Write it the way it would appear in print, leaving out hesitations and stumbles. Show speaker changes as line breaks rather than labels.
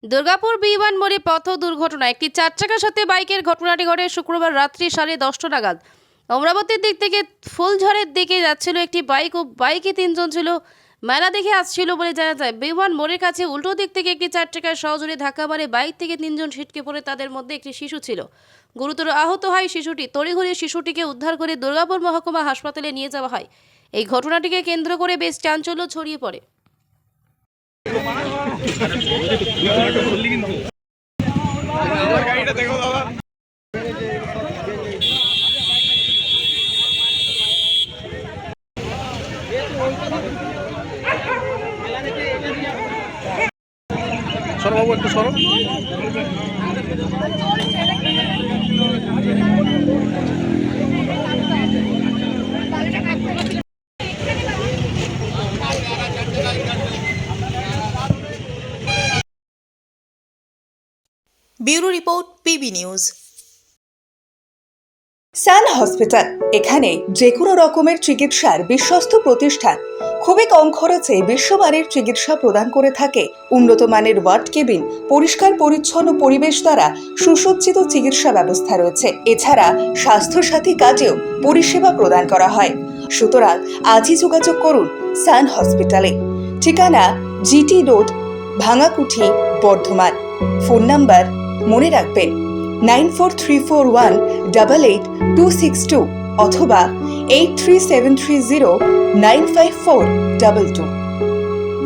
Durgapur B one মোড়ে পথ দুর্ঘটনা। একটি চারচাকার সাথে বাইকের ঘটনাটি ঘটে শুক্রবার রাত্রি 10:30 নাগাদ। অমরাবতীর দিক থেকে ফুলঝড়ের দিকে যাচ্ছিল একটি বাইক ও বাইকে 3 জন ছিল। মেলা দেখে আসছিল বলে জানা যায়। বি1 মোড়ের কাছে উল্টো দিক থেকে একটি চারচাকার সজোরে ধাক্কা মারে বাইক থেকে 3 জন ছিটকে পড়ে। তাদের মধ্যে একটি শিশু ছিল। গুরুতর আহত হয় শিশুটি। তড়িঘড়ি শিশুটিকে উদ্ধার করে দুর্গাপুর মহকুমা হাসপাতালে নিয়ে যাওয়া হয়। এই ঘটনাটিকে কেন্দ্র করে বেশ চাঞ্চল্য ছড়িয়ে পড়ে।
সরো বাবু, একটু সরো।
Bureau report, PB news.
Sun hospital, এখানে যে কোনো রকমের চিকিৎসার বিশ্বস্ত প্রতিষ্ঠান। খুবই কম খরচে বিশ্বমানের চিকিৎসা প্রদান করে থাকে। উন্নত মানের ওয়ার্ড কেবিন, পরিষ্কার পরিচ্ছন্ন পরিবেশ দ্বারা সুসজ্জিত চিকিৎসা ব্যবস্থা রয়েছে। এছাড়া স্বাস্থ্যসাথী কাজেও পরিষেবা প্রদান করা হয়। সুতরাং আজই যোগাযোগ করুন সান হসপিটালে। ঠিকানা GT road, Bhangakuthi, Bardhaman. Phone number মনে রাখবেন 9434188262 অথবা 83730954222।